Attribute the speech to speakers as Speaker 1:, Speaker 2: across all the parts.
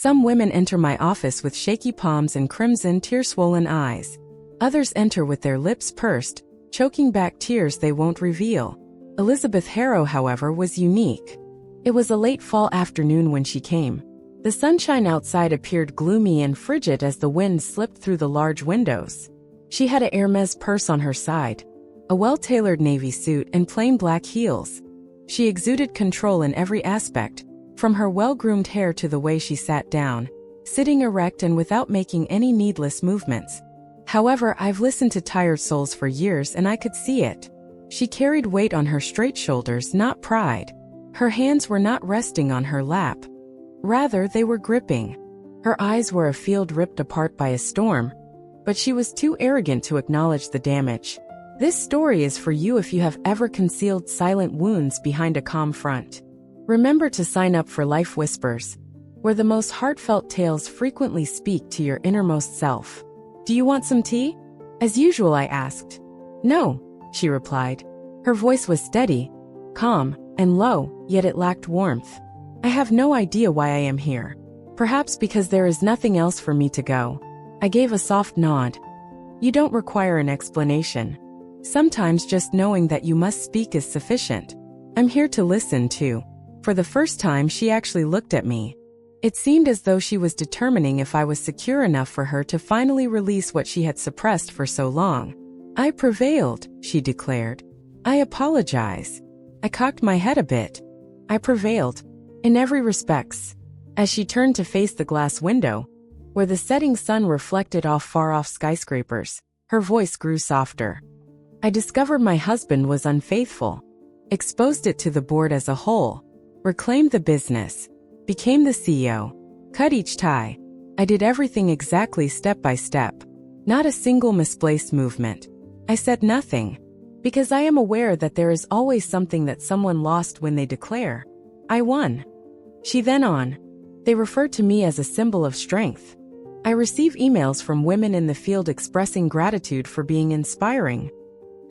Speaker 1: Some women enter my office with shaky palms and crimson, tear-swollen eyes. Others enter with their lips pursed, choking back tears they won't reveal. Elizabeth Harrow, however, was unique. It was a late fall afternoon when she came. The sunshine outside appeared gloomy and frigid as the wind slipped through the large windows. She had a Hermes purse on her side, a well-tailored navy suit, and plain black heels. She exuded control in every aspect, from her well-groomed hair to the way she sat down, sitting erect and without making any needless movements. However, I've listened to tired souls for years and I could see it. She carried weight on her straight shoulders, not pride. Her hands were not resting on her lap. Rather, they were gripping. Her eyes were a field ripped apart by a storm, but she was too arrogant to acknowledge the damage. This story is for you if you have ever concealed silent wounds behind a calm front. Remember to sign up for Life Whispers, where the most heartfelt tales frequently speak to your innermost self. Do you want some tea? As usual, I asked. No, she replied. Her voice was steady, calm, and low, yet it lacked warmth. I have no idea why I am here. Perhaps because there is nothing else for me to go. I gave a soft nod. You don't require an explanation. Sometimes just knowing that you must speak is sufficient. I'm here to listen too. For the first time, she actually looked at me. It seemed as though she was determining if I was secure enough for her to finally release what she had suppressed for so long. I prevailed, she declared. I apologize. I cocked my head a bit. I prevailed. In every respects. As she turned to face the glass window, where the setting sun reflected off far-off skyscrapers, her voice grew softer. I discovered my husband was unfaithful. Exposed it to the board as a whole. Reclaimed the business. Became the CEO. Cut each tie. I did everything exactly step by step. Not a single misplaced movement. I said nothing. Because I am aware that there is always something that someone lost when they declare, I won. She then on. They refer to me as a symbol of strength. I receive emails from women in the field expressing gratitude for being inspiring.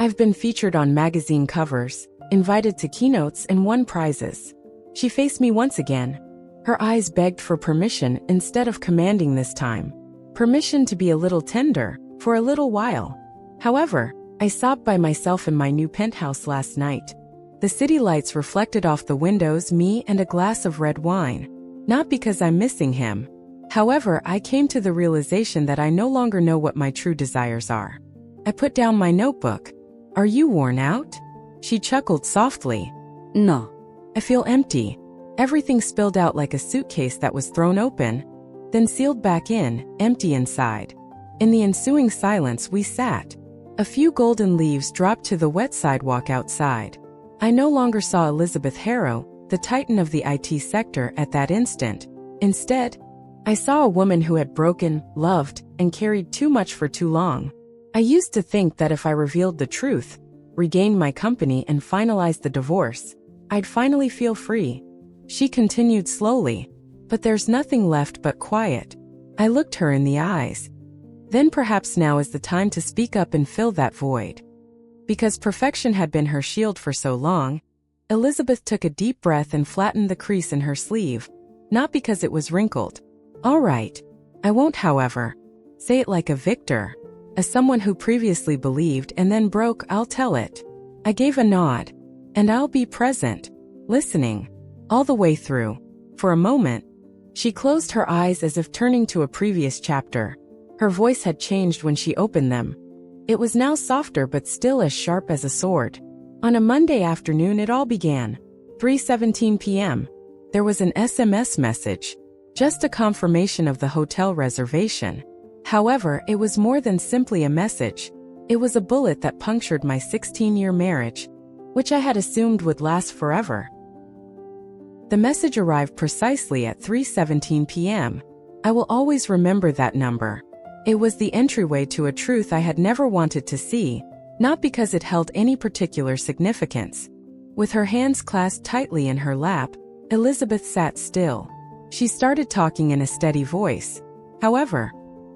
Speaker 1: I've been featured on magazine covers, invited to keynotes, and won prizes. She faced me once again. Her eyes begged for permission instead of commanding this time. Permission to be a little tender, for a little while. However, I sobbed by myself in my new penthouse last night. The city lights reflected off the windows, me and a glass of red wine. Not because I'm missing him. However, I came to the realization that I no longer know what my true desires are. I put down my notebook. Are you worn out? She chuckled softly. No. I feel empty. Everything spilled out like a suitcase that was thrown open, then sealed back in, empty inside. In the ensuing silence, we sat. A few golden leaves dropped to the wet sidewalk outside. I no longer saw Elizabeth Harrow, the titan of the IT sector, at that instant. Instead, I saw a woman who had broken, loved, and carried too much for too long. I used to think that if I revealed the truth, regained my company, and finalized the divorce, I'd finally feel free. She continued slowly. But there's nothing left but quiet. I looked her in the eyes. Then perhaps now is the time to speak up and fill that void. Because perfection had been her shield for so long, Elizabeth took a deep breath and flattened the crease in her sleeve. Not because it was wrinkled. All right. I won't, however, say it like a victor. As someone who previously believed and then broke, I'll tell it. I gave a nod. And I'll be present, listening, all the way through. For a moment, she closed her eyes as if turning to a previous chapter. Her voice had changed when she opened them. It was now softer but still as sharp as a sword. On a Monday afternoon it all began. 3:17 p.m. There was an SMS message. Just a confirmation of the hotel reservation. However, it was more than simply a message. It was a bullet that punctured my 16-year marriage, which I had assumed would last forever. The message arrived precisely at 3:17 p.m. I will always remember that number. It was the entryway to a truth I had never wanted to see, not because it held any particular significance. With her hands clasped tightly in her lap, Elizabeth sat still. She started talking in a steady voice. However,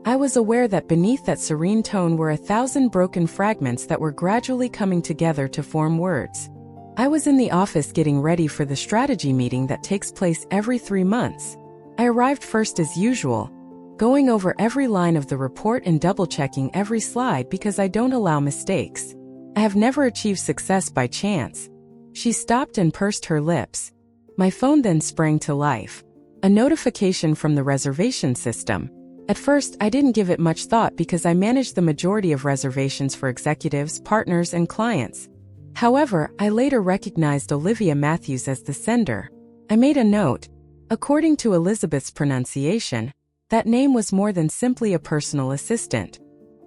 Speaker 1: I was aware that beneath that serene tone were 1,000 broken fragments that were gradually coming together to form words. I was in the office getting ready for the strategy meeting that takes place every 3 months. I arrived first as usual, going over every line of the report and double-checking every slide because I don't allow mistakes. I have never achieved success by chance. She stopped and pursed her lips. My phone then sprang to life. A notification from the reservation system. At first, I didn't give it much thought because I managed the majority of reservations for executives, partners, and clients. However, I later recognized Olivia Matthews as the sender. I made a note. According to Elizabeth's pronunciation, that name was more than simply a personal assistant.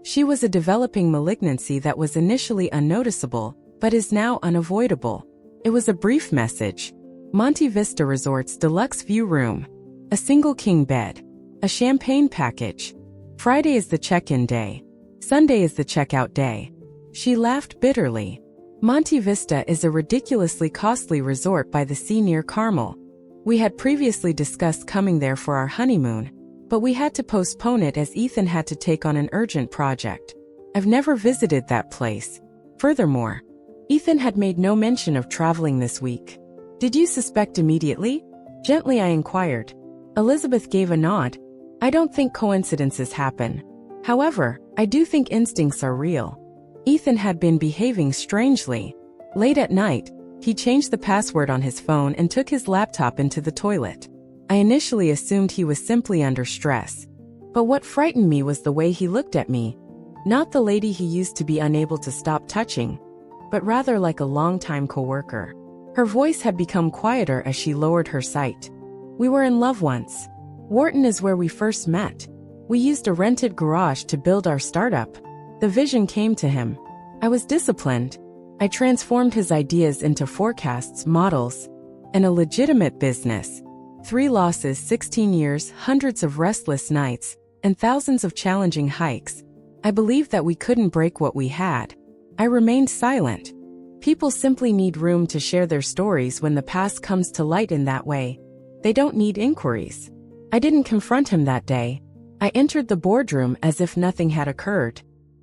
Speaker 1: She was a developing malignancy that was initially unnoticeable, but is now unavoidable. It was a brief message. Monte Vista Resort's deluxe view room. A single king bed. A champagne package. Friday is the check-in day. Sunday is the checkout day. She laughed bitterly. Monte Vista is a ridiculously costly resort by the sea near Carmel. We had previously discussed coming there for our honeymoon, but we had to postpone it as Ethan had to take on an urgent project. I've never visited that place. Furthermore, Ethan had made no mention of traveling this week. Did you suspect immediately? Gently I inquired. Elizabeth gave a nod. I don't think coincidences happen. However, I do think instincts are real. Ethan had been behaving strangely. Late at night, he changed the password on his phone and took his laptop into the toilet. I initially assumed he was simply under stress. But what frightened me was the way he looked at me. Not the lady he used to be unable to stop touching, but rather like a longtime coworker. Her voice had become quieter as she lowered her sight. We were in love once. Wharton is where we first met. We used a rented garage to build our startup. The vision came to him. I was disciplined. I transformed his ideas into forecasts, models, and a legitimate business. 3 losses, 16 years, hundreds of restless nights, and thousands of challenging hikes. I believed that we couldn't break what we had. I remained silent. People simply need room to share their stories when the past comes to light in that way. They don't need inquiries. I didn't confront him that day. I entered the boardroom as if nothing had occurred.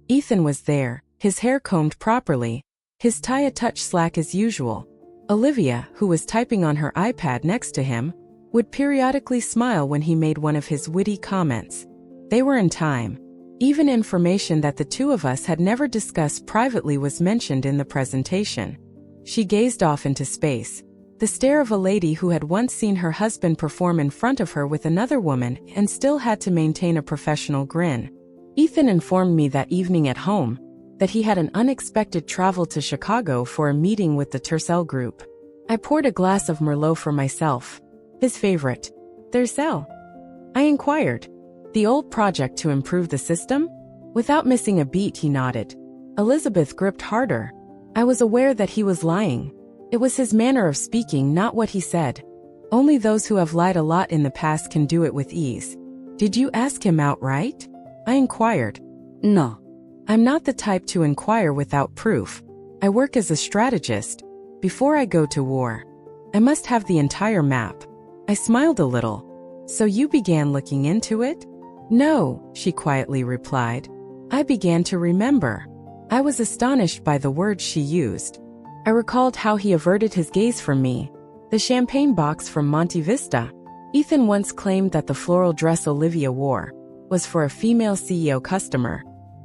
Speaker 1: Ethan was there, his hair combed properly, his tie a touch slack as usual. Olivia, who was typing on her iPad next to him, would periodically smile when he made one of his witty comments. They were in time. Even information that the two of us had never discussed privately was mentioned in the presentation. She gazed off into space. The stare of a lady who had once seen her husband perform in front of her with another woman and still had to maintain a professional grin. Ethan informed me that evening at home that he had an unexpected travel to Chicago for a meeting with the Tercel Group. I poured a glass of Merlot for myself. His favorite. Tercel? I inquired. The old project to improve the system? Without missing a beat, he nodded. Elizabeth gripped harder. I was aware that he was lying. It was his manner of speaking, not what he said. Only those who have lied a lot in the past can do it with ease. Did you ask him outright? I inquired. No. I'm not the type to inquire without proof. I work as a strategist. Before I go to war, I must have the entire map. I smiled a little. So you began looking into it? No, she quietly replied. I began to remember. I was astonished by the words she used. I recalled how he averted his gaze from me. The champagne box from Monte Vista. Ethan once claimed that the floral dress Olivia wore was for a female CEO customer,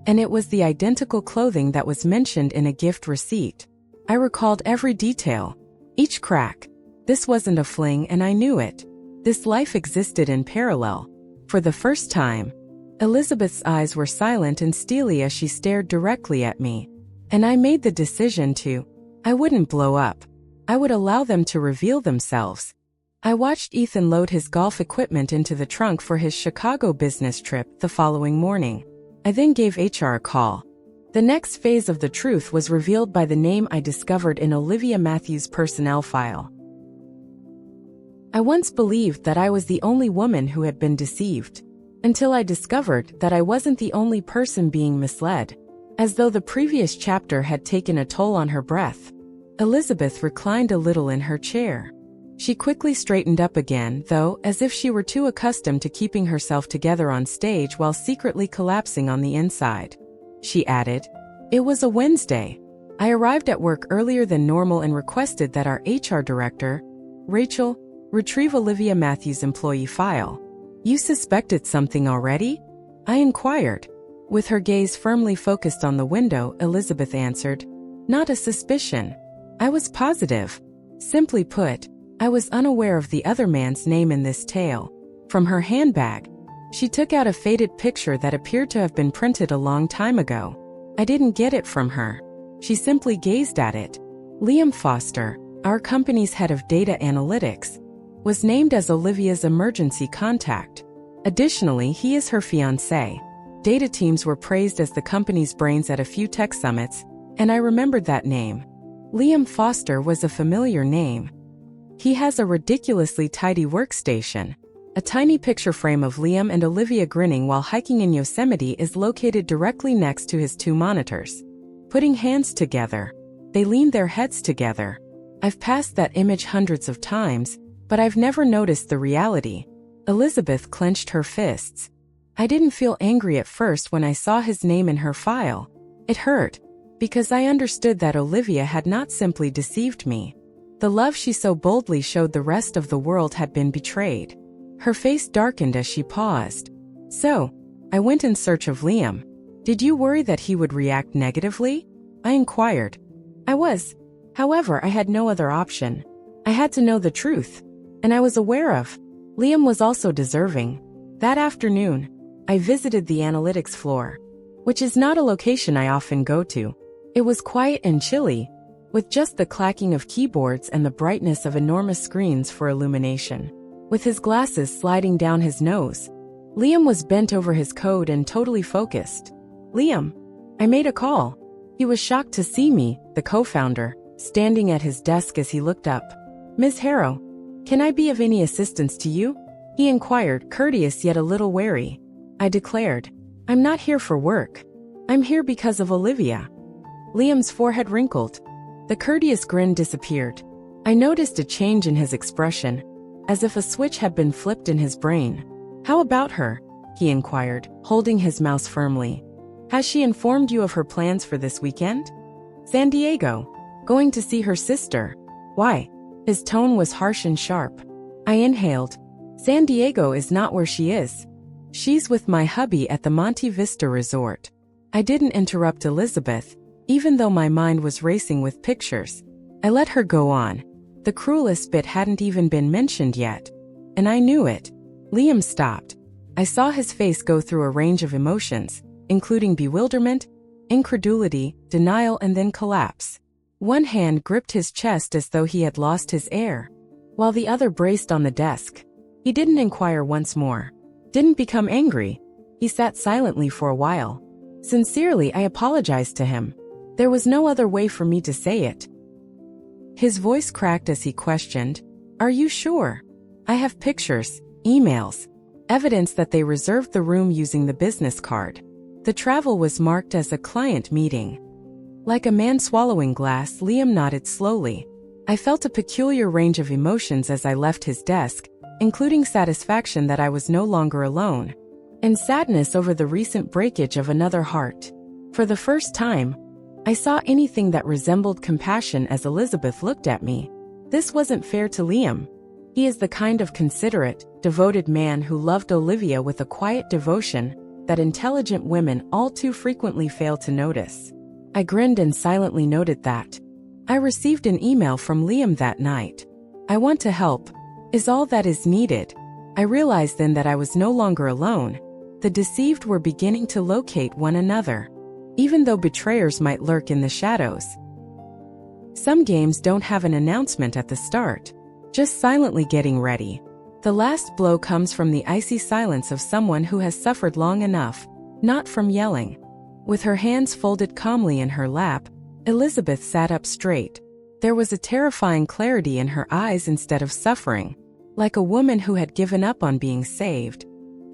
Speaker 1: and it was the identical clothing that was mentioned in a gift receipt. I recalled every detail, each crack. This wasn't a fling, and I knew it. This life existed in parallel. For the first time, Elizabeth's eyes were silent and steely as she stared directly at me, and I made the decision I wouldn't blow up. I would allow them to reveal themselves. I watched Ethan load his golf equipment into the trunk for his Chicago business trip the following morning. I then gave HR a call. The next phase of the truth was revealed by the name I discovered in Olivia Matthews' personnel file. I once believed that I was the only woman who had been deceived, until I discovered that I wasn't the only person being misled. As though the previous chapter had taken a toll on her breath, Elizabeth reclined a little in her chair. She quickly straightened up again, though, as if she were too accustomed to keeping herself together on stage while secretly collapsing on the inside. She added, "It was a Wednesday. I arrived at work earlier than normal and requested that our HR director, Rachel, Retrieve Olivia Matthews' employee file. You suspected something already? I inquired. With her gaze firmly focused on the window, Elizabeth answered, Not a suspicion. I was positive. Simply put, I was unaware of the other man's name in this tale. From her handbag, she took out a faded picture that appeared to have been printed a long time ago. I didn't get it from her. She simply gazed at it. Liam Foster, our company's head of data analytics, was named as Olivia's emergency contact. Additionally, he is her fiancé. Data teams were praised as the company's brains at a few tech summits, and I remembered that name. Liam Foster was a familiar name. He has a ridiculously tidy workstation. A tiny picture frame of Liam and Olivia grinning while hiking in Yosemite is located directly next to his two monitors. Putting hands together, they lean their heads together. I've passed that image hundreds of times, but I've never noticed the reality. Elizabeth clenched her fists. I didn't feel angry at first when I saw his name in her file. It hurt, because I understood that Olivia had not simply deceived me. The love she so boldly showed the rest of the world had been betrayed. Her face darkened as she paused. So, I went in search of Liam. Did you worry that he would react negatively? I inquired. I was. However, I had no other option. I had to know the truth. And I was aware of. Liam was also deserving. That afternoon, I visited the analytics floor, which is not a location I often go to. It was quiet and chilly, with just the clacking of keyboards and the brightness of enormous screens for illumination. With his glasses sliding down his nose, Liam was bent over his code and totally focused. Liam, I made a call. He was shocked to see me, the co-founder, standing at his desk as he looked up. Ms. Harrow, can I be of any assistance to you? He inquired, courteous yet a little wary. I declared, I'm not here for work. I'm here because of Olivia. Liam's forehead wrinkled. The courteous grin disappeared. I noticed a change in his expression, as if a switch had been flipped in his brain. How about her? He inquired, holding his mouse firmly. Has she informed you of her plans for this weekend? San Diego. Going to see her sister. Why? His tone was harsh and sharp. I inhaled. San Diego is not where she is. She's with my hubby at the Monte Vista Resort. I didn't interrupt Elizabeth, even though my mind was racing with pictures. I let her go on. The cruelest bit hadn't even been mentioned yet. And I knew it. Liam stopped. I saw his face go through a range of emotions, including bewilderment, incredulity, denial, and then collapse. One hand gripped his chest as though he had lost his air, while the other braced on the desk. He didn't inquire once more. Didn't become angry. He sat silently for a while. Sincerely, I apologized to him. There was no other way for me to say it. His voice cracked as he questioned, Are you sure? I have pictures, emails, evidence that they reserved the room using the business card. The travel was marked as a client meeting. Like a man swallowing glass, Liam nodded slowly. I felt a peculiar range of emotions as I left his desk, including satisfaction that I was no longer alone, and sadness over the recent breakage of another heart. For the first time, I saw anything that resembled compassion as Elizabeth looked at me. This wasn't fair to Liam. He is the kind of considerate, devoted man who loved Olivia with a quiet devotion that intelligent women all too frequently fail to notice. I grinned and silently noted that. I received an email from Liam that night. I want to help. Is all that is needed. I realized then that I was no longer alone. The deceived were beginning to locate one another, even though betrayers might lurk in the shadows. Some games don't have an announcement at the start, just silently getting ready. The last blow comes from the icy silence of someone who has suffered long enough, not from yelling. With her hands folded calmly in her lap, Elizabeth sat up straight. There was a terrifying clarity in her eyes instead of suffering, like a woman who had given up on being saved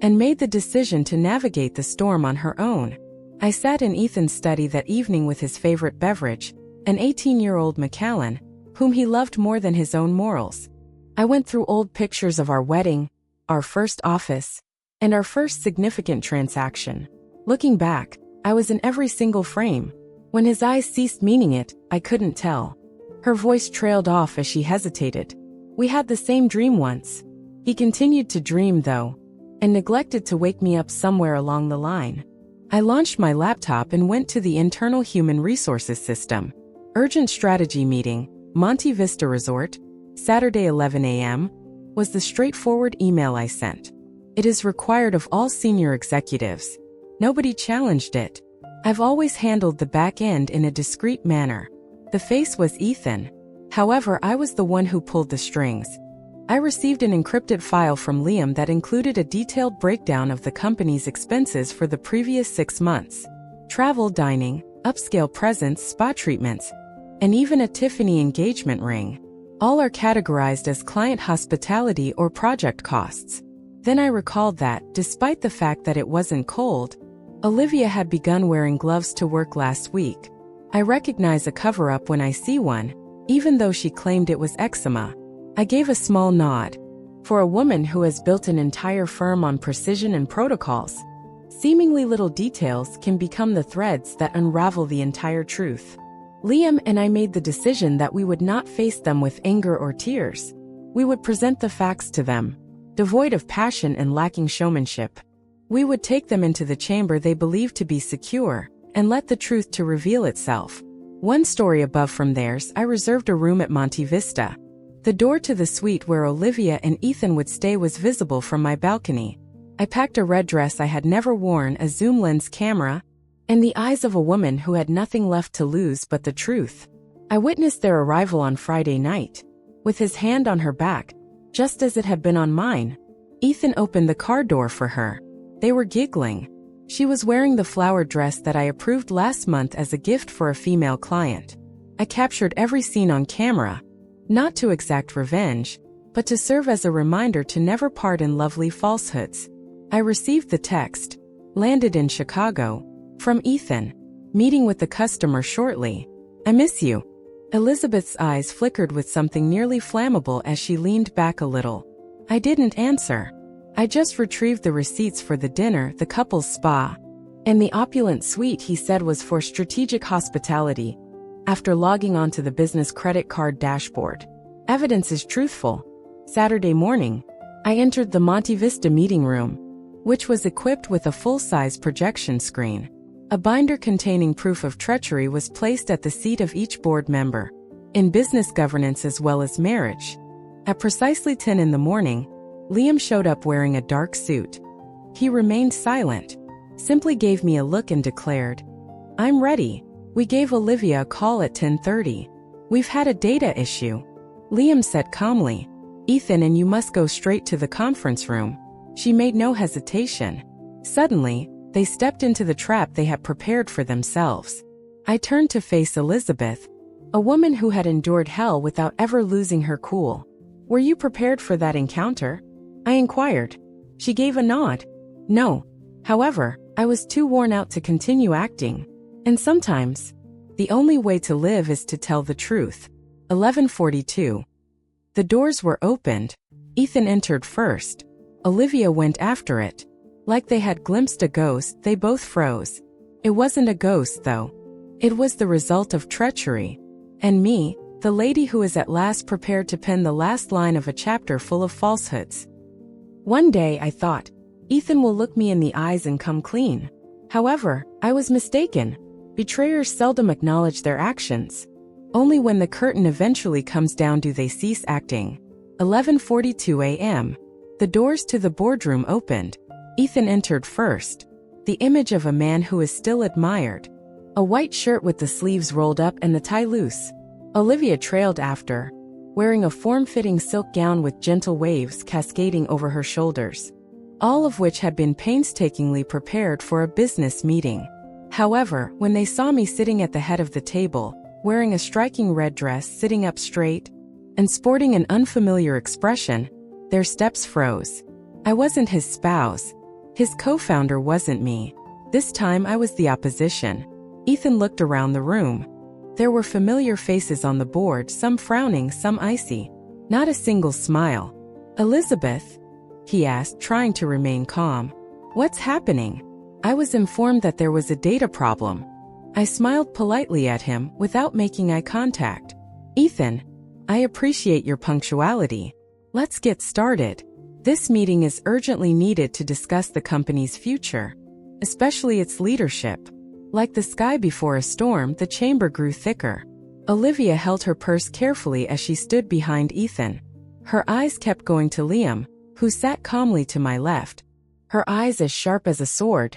Speaker 1: and made the decision to navigate the storm on her own. I sat in Ethan's study that evening with his favorite beverage, an 18-year-old Macallan, whom he loved more than his own morals. I went through old pictures of our wedding, our first office, and our first significant transaction. Looking back, I was in every single frame. When his eyes ceased meaning it, I couldn't tell. Her voice trailed off as she hesitated. We had the same dream once. He continued to dream, though, and neglected to wake me up somewhere along the line. I launched my laptop and went to the internal human resources system. Urgent strategy meeting, Monte Vista Resort, Saturday 11 a.m., was the straightforward email I sent. It is required of all senior executives. Nobody challenged it. I've always handled the back end in a discreet manner. The face was Ethan. However, I was the one who pulled the strings. I received an encrypted file from Liam that included a detailed breakdown of the company's expenses for the previous 6 months. Travel, dining, upscale presents, spa treatments, and even a Tiffany engagement ring. All are categorized as client hospitality or project costs. Then I recalled that, despite the fact that it wasn't cold, Olivia had begun wearing gloves to work last week. I recognize a cover-up when I see one, even though she claimed it was eczema. I gave a small nod. For a woman who has built an entire firm on precision and protocols, seemingly little details can become the threads that unravel the entire truth. Liam and I made the decision that we would not face them with anger or tears. We would present the facts to them, devoid of passion and lacking showmanship. We would take them into the chamber they believed to be secure, and let the truth to reveal itself. One story above from theirs, I reserved a room at Monte Vista. The door to the suite where Olivia and Ethan would stay was visible from my balcony. I packed a red dress I had never worn, a zoom lens camera, and the eyes of a woman who had nothing left to lose but the truth. I witnessed their arrival on Friday night. With his hand on her back, just as it had been on mine, Ethan opened the car door for her. They were giggling. She was wearing the flowered dress that I approved last month as a gift for a female client. I captured every scene on camera, not to exact revenge, but to serve as a reminder to never pardon lovely falsehoods. I received the text, landed in Chicago, from Ethan. Meeting with the customer shortly. I miss you. Elizabeth's eyes flickered with something nearly flammable as she leaned back a little. I didn't answer. I just retrieved the receipts for the dinner, the couple's spa, and the opulent suite he said was for strategic hospitality. After logging onto the business credit card dashboard, evidence is truthful. Saturday morning, I entered the Monte Vista meeting room, which was equipped with a full-size projection screen. A binder containing proof of treachery was placed at the seat of each board member, in business governance as well as marriage. At precisely 10 in the morning, Liam showed up wearing a dark suit. He remained silent, simply gave me a look and declared, "I'm ready." We gave Olivia a call at 10:30. "We've had a data issue," Liam said calmly. "Ethan and you must go straight to the conference room." She made no hesitation. Suddenly, they stepped into the trap they had prepared for themselves. I turned to face Elizabeth, a woman who had endured hell without ever losing her cool. "Were you prepared for that encounter?" I inquired. She gave a nod. "No. However, I was too worn out to continue acting. And sometimes, the only way to live is to tell the truth." 11:42. The doors were opened. Ethan entered first. Olivia went after it. Like they had glimpsed a ghost, they both froze. It wasn't a ghost, though. It was the result of treachery. And me, the lady who is at last prepared to pen the last line of a chapter full of falsehoods. One day, I thought, Ethan will look me in the eyes and come clean. However, I was mistaken. Betrayers seldom acknowledge their actions. Only when the curtain eventually comes down do they cease acting. 11:42 a.m. The doors to the boardroom opened. Ethan entered first. The image of a man who is still admired. A white shirt with the sleeves rolled up and the tie loose. Olivia trailed after, wearing a form-fitting silk gown with gentle waves cascading over her shoulders, all of which had been painstakingly prepared for a business meeting. However, when they saw me sitting at the head of the table, wearing a striking red dress, sitting up straight, and sporting an unfamiliar expression, their steps froze. I wasn't his spouse. His co-founder wasn't me. This time I was the opposition. Ethan looked around the room. There were familiar faces on the board, some frowning, some icy. Not a single smile. "Elizabeth?" he asked, trying to remain calm. "What's happening?" I was informed that there was a data problem. I smiled politely at him without making eye contact. "Ethan, I appreciate your punctuality. Let's get started. This meeting is urgently needed to discuss the company's future, especially its leadership. Like the sky before a storm, the chamber grew thicker. Olivia held her purse carefully as she stood behind Ethan. Her eyes kept going to Liam, who sat calmly to my left, her eyes as sharp as a sword,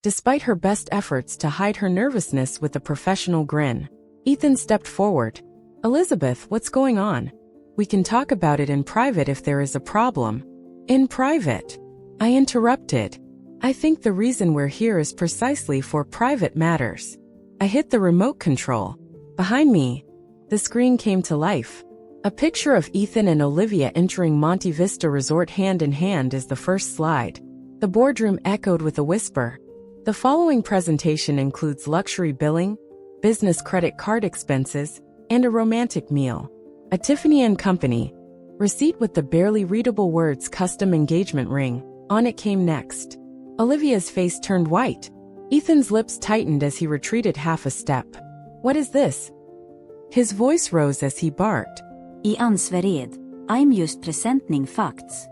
Speaker 1: despite her best efforts to hide her nervousness with a professional grin. Ethan stepped forward. Elizabeth, what's going on? We can talk about it in private if there is a problem. In private? I interrupted. I think the reason we're here is precisely for private matters. I hit the remote control. Behind me, the screen came to life. A picture of Ethan and Olivia entering Monte Vista Resort hand in hand is the first slide. The boardroom echoed with a whisper. The following presentation includes luxury billing, business credit card expenses, and a romantic meal. A Tiffany & Company receipt with the barely readable words custom engagement ring on it came next. Olivia's face turned white. Ethan's lips tightened as he retreated half a step. What is this? His voice rose as he barked.
Speaker 2: I ansvared. I'm just presenting facts.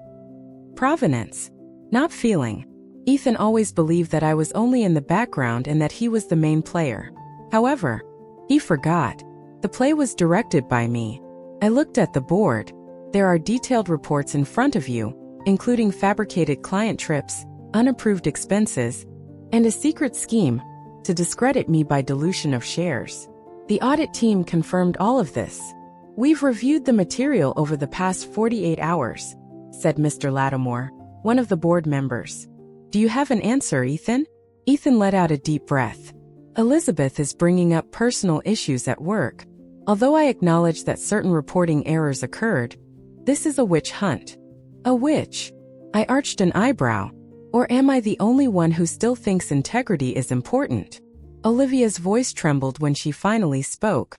Speaker 1: Provenance. Not feeling. Ethan always believed that I was only in the background and that he was the main player. However, he forgot. The play was directed by me. I looked at the board. There are detailed reports in front of you, including fabricated client trips, unapproved expenses, and a secret scheme to discredit me by dilution of shares. The audit team confirmed all of this. We've reviewed the material over the past 48 hours, said Mr. Lattimore, one of the board members. Do you have an answer, Ethan? Ethan let out a deep breath. Elizabeth is bringing up personal issues at work. Although I acknowledge that certain reporting errors occurred, this is a witch hunt. A witch? I arched an eyebrow. Or am I the only one who still thinks integrity is important? Olivia's voice trembled when she finally spoke.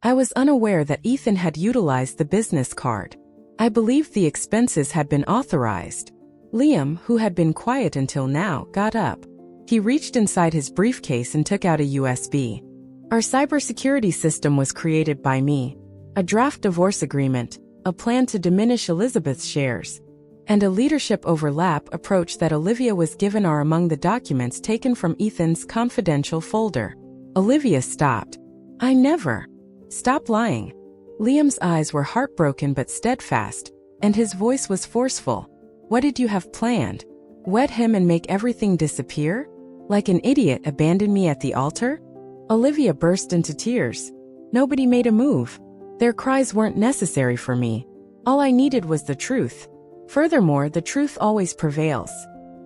Speaker 1: I was unaware that Ethan had utilized the business card. I believed the expenses had been authorized. Liam, who had been quiet until now, got up. He reached inside his briefcase and took out a USB. Our cybersecurity system was created by me. A draft divorce agreement, a plan to diminish Elizabeth's shares, and a leadership overlap approach that Olivia was given are among the documents taken from Ethan's confidential folder. Olivia stopped. I never. Stop lying. Liam's eyes were heartbroken but steadfast, and his voice was forceful. What did you have planned? Wed him and make everything disappear? Like an idiot abandon me at the altar? Olivia burst into tears. Nobody made a move. Their cries weren't necessary for me. All I needed was the truth. Furthermore, the truth always prevails.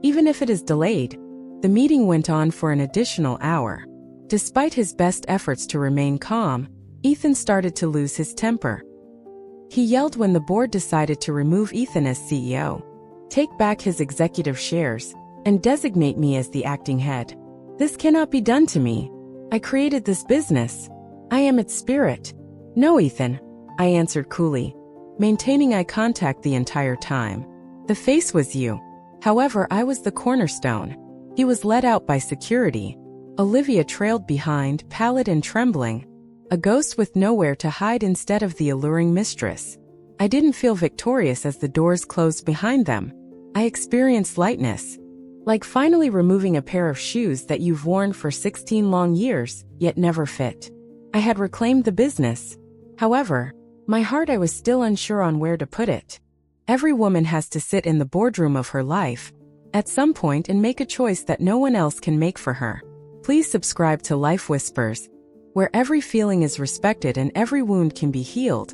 Speaker 1: Even if it is delayed. The meeting went on for an additional hour. Despite his best efforts to remain calm, Ethan started to lose his temper. He yelled when the board decided to remove Ethan as CEO, take back his executive shares, and designate me as the acting head. This cannot be done to me. I created this business. I am its spirit. No, Ethan, I answered coolly, maintaining eye contact the entire time. The face was you. However, I was the cornerstone. He was led out by security. Olivia trailed behind, pallid and trembling, a ghost with nowhere to hide instead of the alluring mistress. I didn't feel victorious as the doors closed behind them. I experienced lightness, like finally removing a pair of shoes that you've worn for 16 long years, yet never fit. I had reclaimed the business. However, my heart, I was still unsure on where to put it. Every woman has to sit in the boardroom of her life at some point and make a choice that no one else can make for her. Please subscribe to Life Whispers, where every feeling is respected and every wound can be healed,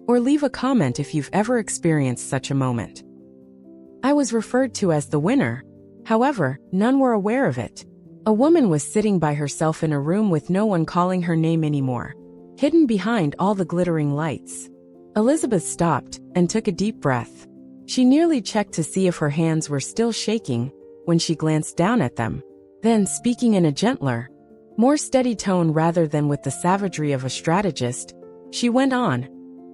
Speaker 1: or leave a comment if you've ever experienced such a moment. I was referred to as the winner. However, none were aware of it. A woman was sitting by herself in a room with no one calling her name anymore, hidden behind all the glittering lights. Elizabeth stopped and took a deep breath. She nearly checked to see if her hands were still shaking when she glanced down at them. Then, speaking in a gentler, more steady tone rather than with the savagery of a strategist, she went on,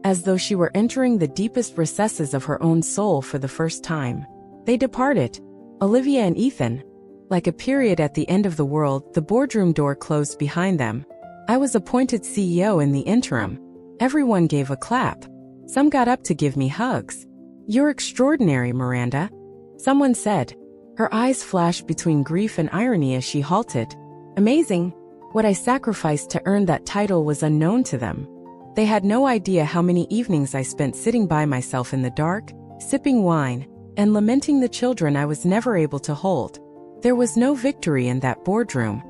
Speaker 1: as though she were entering the deepest recesses of her own soul for the first time. They departed, Olivia and Ethan. Like a period at the end of the world, the boardroom door closed behind them. I was appointed CEO in the interim. Everyone gave a clap. Some got up to give me hugs. "You're extraordinary, Miranda," someone said. Her eyes flashed between grief and irony as she halted. Amazing. What I sacrificed to earn that title was unknown to them. They had no idea how many evenings I spent sitting by myself in the dark, sipping wine, and lamenting the children I was never able to hold. There was no victory in that boardroom.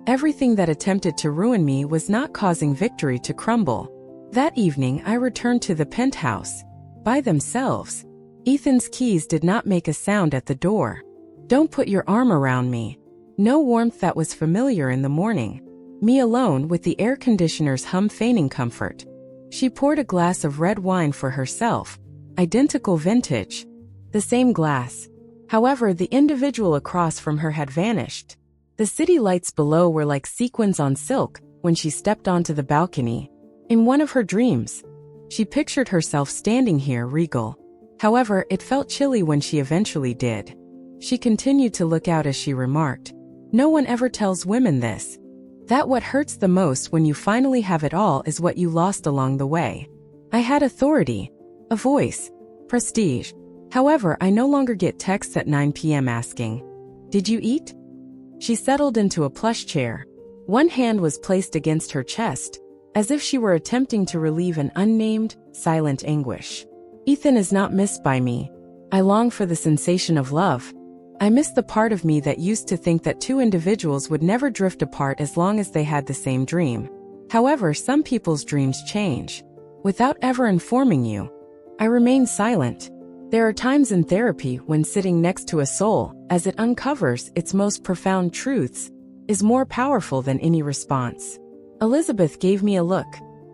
Speaker 1: Everything that attempted to ruin me was not causing victory to crumble. That evening, I returned to the penthouse. By themselves. Ethan's keys did not make a sound at the door. "Don't put your arm around me." No warmth that was familiar in the morning. Me alone with the air conditioner's hum feigning comfort. She poured a glass of red wine for herself. Identical vintage. The same glass. However, the individual across from her had vanished. The city lights below were like sequins on silk when she stepped onto the balcony. In one of her dreams, she pictured herself standing here regal. However, it felt chilly when she eventually did. She continued to look out as she remarked, "No one ever tells women this. That what hurts the most when you finally have it all is what you lost along the way." I had authority, a voice, prestige. However, I no longer get texts at 9 p.m. asking, "Did you eat?" She settled into a plush chair. One hand was placed against her chest, as if she were attempting to relieve an unnamed, silent anguish. Ethan is not missed by me. I long for the sensation of love. I miss the part of me that used to think that two individuals would never drift apart as long as they had the same dream. However, some people's dreams change. Without ever informing you, I remain silent. There are times in therapy when sitting next to a soul, as it uncovers its most profound truths, is more powerful than any response. Elizabeth gave me a look.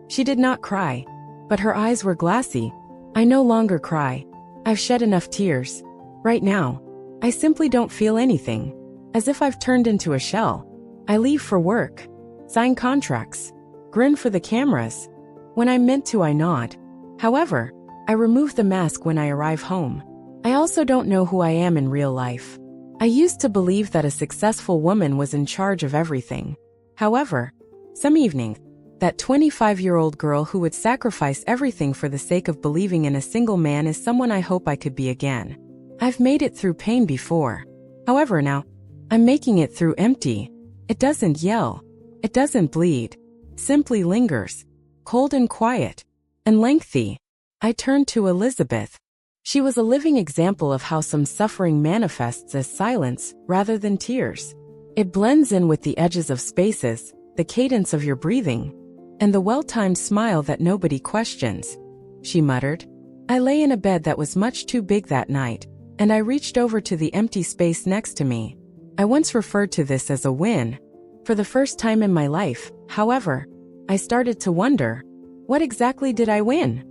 Speaker 1: She did not cry, but her eyes were glassy. I no longer cry. I've shed enough tears. Right now, I simply don't feel anything. As if I've turned into a shell. I leave for work, sign contracts, grin for the cameras. When I'm meant to, I nod. However, I remove the mask when I arrive home. I also don't know who I am in real life. I used to believe that a successful woman was in charge of everything. However, some evening, that 25-year-old girl who would sacrifice everything for the sake of believing in a single man is someone I hope I could be again. I've made it through pain before. However, now, I'm making it through empty. It doesn't yell. It doesn't bleed. Simply lingers. Cold and quiet. And lengthy. I turned to Elizabeth. She was a living example of how some suffering manifests as silence rather than tears. It blends in with the edges of spaces, the cadence of your breathing, and the well-timed smile that nobody questions. She muttered. I lay in a bed that was much too big that night, and I reached over to the empty space next to me. I once referred to this as a win. For the first time in my life, however, I started to wonder, what exactly did I win?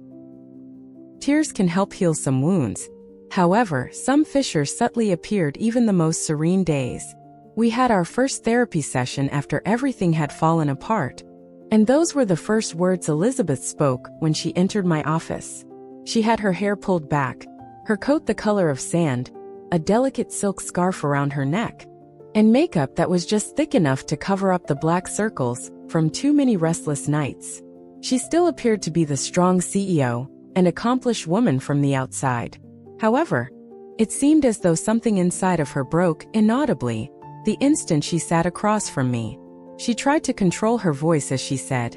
Speaker 1: Tears can help heal some wounds. However, some fissures subtly appeared even the most serene days. We had our first therapy session after everything had fallen apart. And those were the first words Elizabeth spoke when she entered my office. She had her hair pulled back, her coat the color of sand, a delicate silk scarf around her neck, and makeup that was just thick enough to cover up the black circles from too many restless nights. She still appeared to be the strong CEO, an accomplished woman from the outside. However, it seemed as though something inside of her broke inaudibly the instant she sat across from me. She tried to control her voice as she said,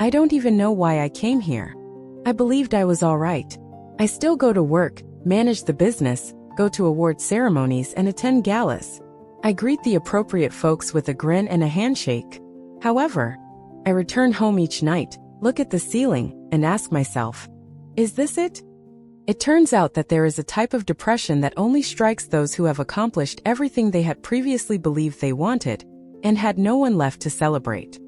Speaker 1: I don't even know why I came here. I believed I was all right. I still go to work, manage the business, go to award ceremonies and attend galas. I greet the appropriate folks with a grin and a handshake. However, I return home each night, look at the ceiling, and ask myself, is this it? It turns out that there is a type of depression that only strikes those who have accomplished everything they had previously believed they wanted, and had no one left to celebrate.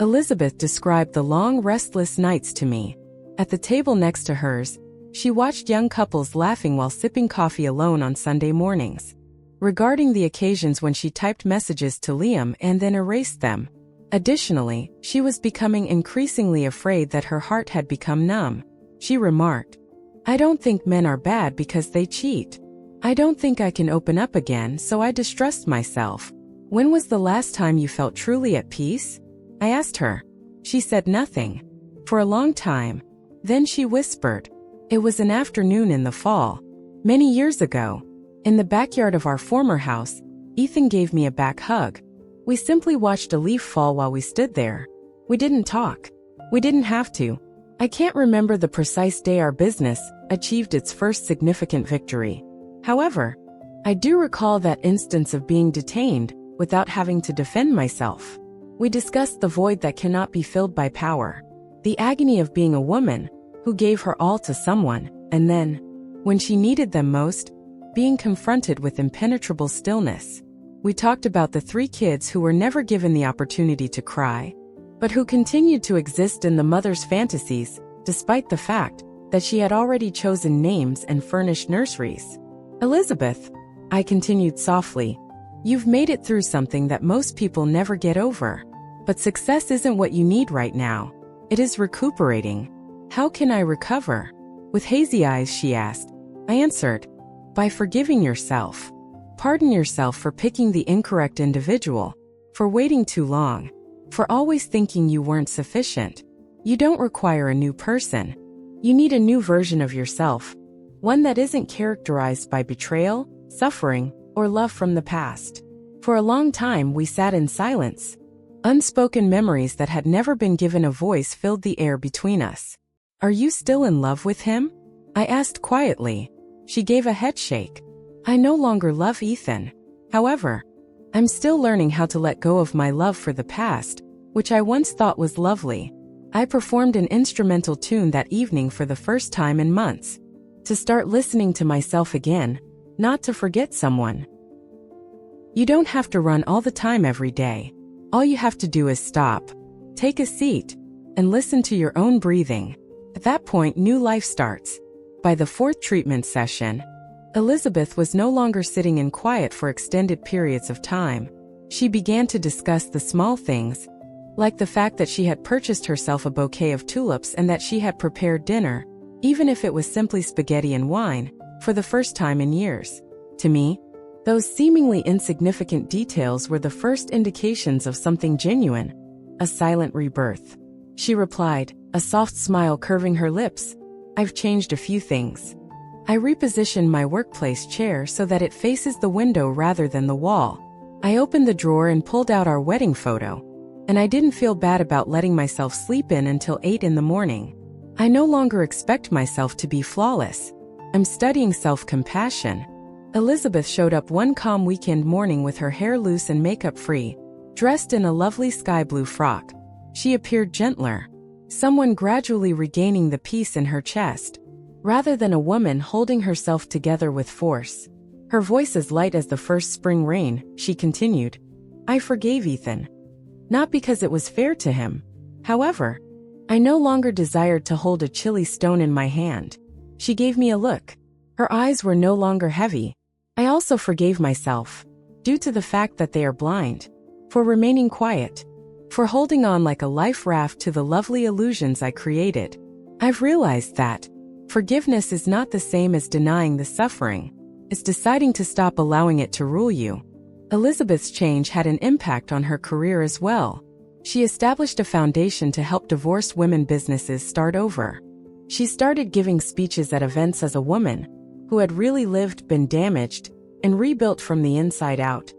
Speaker 1: Elizabeth described the long, restless nights to me. At the table next to hers, she watched young couples laughing while sipping coffee alone on Sunday mornings. Regarding the occasions when she typed messages to Liam and then erased them. Additionally, she was becoming increasingly afraid that her heart had become numb. She remarked, I don't think men are bad because they cheat. I don't think I can open up again, so I distrust myself. When was the last time you felt truly at peace? I asked her. She said nothing. For a long time. Then she whispered, It was an afternoon in the fall. Many years ago. In the backyard of our former house, Ethan gave me a back hug. We simply watched a leaf fall while we stood there. We didn't talk. We didn't have to. I can't remember the precise day our business achieved its first significant victory. However, I do recall that instance of being detained without having to defend myself. We discussed the void that cannot be filled by power. The agony of being a woman who gave her all to someone, and then, when she needed them most, being confronted with impenetrable stillness. We talked about the 3 kids who were never given the opportunity to cry, but who continued to exist in the mother's fantasies, despite the fact that she had already chosen names and furnished nurseries. Elizabeth, I continued softly, you've made it through something that most people never get over. But success isn't what you need right now. It is recuperating. How can I recover? With hazy eyes, she asked. I answered, by forgiving yourself. Pardon yourself for picking the incorrect individual, for waiting too long, for always thinking you weren't sufficient. You don't require a new person. You need a new version of yourself, one that isn't characterized by betrayal, suffering, or love from the past. For a long time, we sat in silence. Unspoken memories that had never been given a voice filled the air between us. Are you still in love with him? I asked quietly. She gave a head shake. I no longer love Ethan. However, I'm still learning how to let go of my love for the past, which I once thought was lovely. I performed an instrumental tune that evening for the first time in months. To start listening to myself again, not to forget someone. You don't have to run all the time every day. All you have to do is stop, take a seat, and listen to your own breathing. At that point, new life starts. By the 4th treatment session, Elizabeth was no longer sitting in quiet for extended periods of time. She began to discuss the small things, like the fact that she had purchased herself a bouquet of tulips and that she had prepared dinner, even if it was simply spaghetti and wine, for the first time in years. To me, those seemingly insignificant details were the first indications of something genuine, a silent rebirth. She replied, a soft smile curving her lips, I've changed a few things. I repositioned my workplace chair so that it faces the window rather than the wall. I opened the drawer and pulled out our wedding photo, and I didn't feel bad about letting myself sleep in until 8 in the morning. I no longer expect myself to be flawless. I'm studying self-compassion. Elizabeth showed up one calm weekend morning with her hair loose and makeup free, dressed in a lovely sky blue frock. She appeared gentler, someone gradually regaining the peace in her chest, rather than a woman holding herself together with force. Her voice as light as the first spring rain, she continued, I forgave Ethan. Not because it was fair to him. However, I no longer desired to hold a chilly stone in my hand. She gave me a look. Her eyes were no longer heavy. I also forgave myself, due to the fact that they are blind, for remaining quiet, for holding on like a life raft to the lovely illusions I created. I've realized that forgiveness is not the same as denying the suffering. It's deciding to stop allowing it to rule you. Elizabeth's change had an impact on her career as well. She established a foundation to help divorced women businesses start over. She started giving speeches at events as a woman who had really lived, been damaged, and rebuilt from the inside out,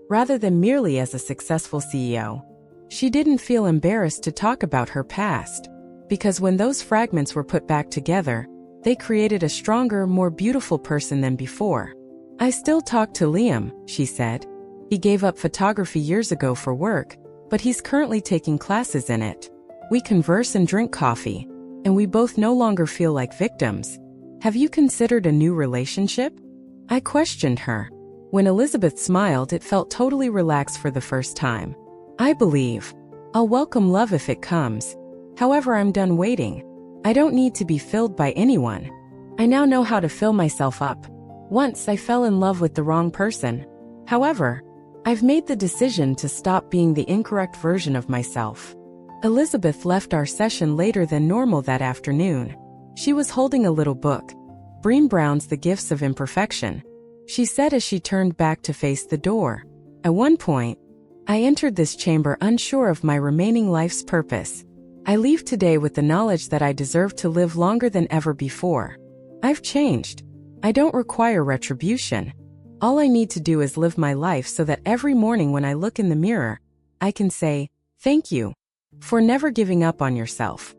Speaker 1: rather than merely as a successful CEO. She didn't feel embarrassed to talk about her past, because when those fragments were put back together, they created a stronger, more beautiful person than before. I still talk to Liam, she said. He gave up photography years ago for work, but he's currently taking classes in it. We converse and drink coffee, and we both no longer feel like victims. Have you considered a new relationship? I questioned her. When Elizabeth smiled, it felt totally relaxed for the first time. I believe I'll welcome love if it comes. However, I'm done waiting. I don't need to be filled by anyone. I now know how to fill myself up. Once I fell in love with the wrong person. However, I've made the decision to stop being the incorrect version of myself. Elizabeth left our session later than normal that afternoon. She was holding a little book, Brené Brown's The Gifts of Imperfection. She said as she turned back to face the door. At one point, I entered this chamber unsure of my remaining life's purpose. I leave today with the knowledge that I deserve to live longer than ever before. I've changed. I don't require retribution. All I need to do is live my life so that every morning when I look in the mirror, I can say, thank you for never giving up on yourself.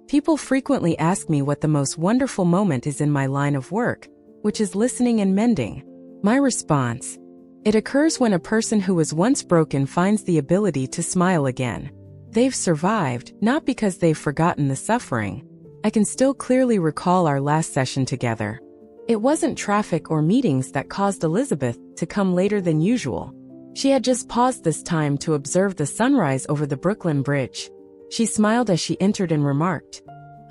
Speaker 1: People frequently ask me what the most wonderful moment is in my line of work, which is listening and mending. My response: it occurs when a person who was once broken finds the ability to smile again. They've survived, not because they've forgotten the suffering. I can still clearly recall our last session together. It wasn't traffic or meetings that caused Elizabeth to come later than usual. She had just paused this time to observe the sunrise over the Brooklyn Bridge. She smiled as she entered and remarked,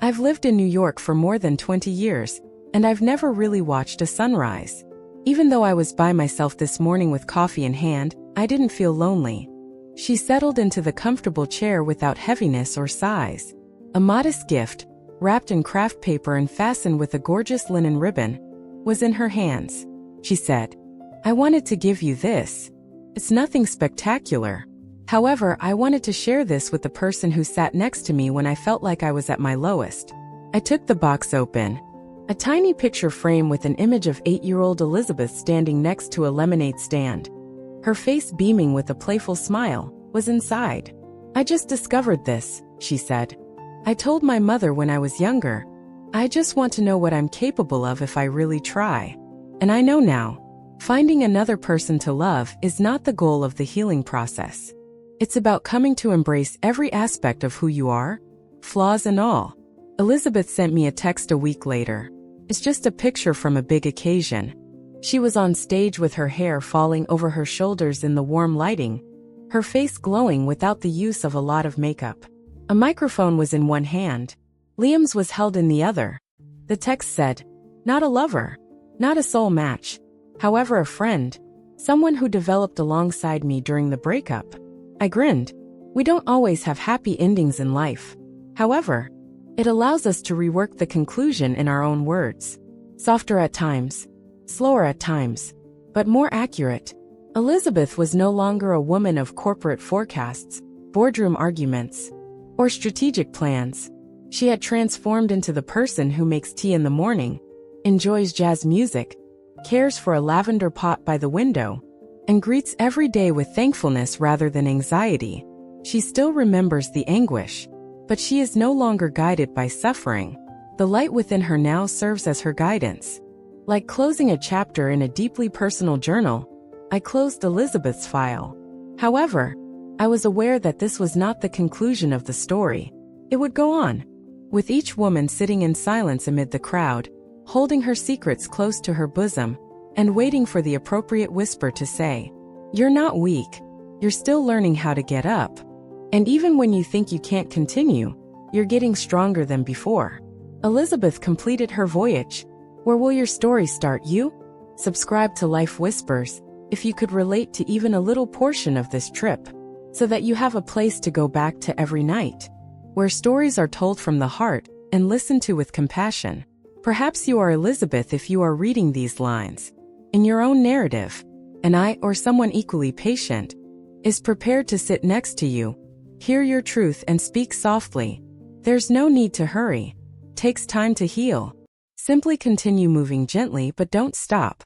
Speaker 1: "I've lived in New York for more than 20 years, and I've never really watched a sunrise. Even though I was by myself this morning with coffee in hand, I didn't feel lonely." She settled into the comfortable chair without heaviness or sighs. A modest gift, wrapped in craft paper and fastened with a gorgeous linen ribbon, was in her hands. She said, "I wanted to give you this. It's nothing spectacular. However, I wanted to share this with the person who sat next to me when I felt like I was at my lowest." I took the box open. A tiny picture frame with an image of 8-year-old Elizabeth standing next to a lemonade stand. Her face beaming with a playful smile, was inside. "I just discovered this," she said. "I told my mother when I was younger. I just want to know what I'm capable of if I really try. And I know now. Finding another person to love is not the goal of the healing process. It's about coming to embrace every aspect of who you are, flaws and all." Elizabeth sent me a text a week later. It's just a picture from a big occasion. She was on stage with her hair falling over her shoulders in the warm lighting, her face glowing without the use of a lot of makeup. A microphone was in one hand. Liam's was held in the other. The text said, "Not a lover, not a soul match. However, a friend, someone who developed alongside me during the breakup." I grinned. We don't always have happy endings in life. However, it allows us to rework the conclusion in our own words. Softer at times, slower at times, but more accurate. Elizabeth was no longer a woman of corporate forecasts, boardroom arguments, or strategic plans. She had transformed into the person who makes tea in the morning, enjoys jazz music, cares for a lavender pot by the window, and greets every day with thankfulness rather than anxiety. She still remembers the anguish, but she is no longer guided by suffering. The light within her now serves as her guidance. Like closing a chapter in a deeply personal journal, I closed Elizabeth's file. However, I was aware that this was not the conclusion of the story. It would go on, with each woman sitting in silence amid the crowd, holding her secrets close to her bosom, and waiting for the appropriate whisper to say, "You're not weak. You're still learning how to get up. And even when you think you can't continue, you're getting stronger than before." Elizabeth completed her voyage. Where will your story start, you? Subscribe to Life Whispers if you could relate to even a little portion of this trip, so that you have a place to go back to every night, where stories are told from the heart and listened to with compassion. Perhaps you are Elizabeth if you are reading these lines in your own narrative, and I, or someone equally patient, is prepared to sit next to you, hear your truth and speak softly. There's no need to hurry. Takes time to heal. Simply continue moving gently but don't stop.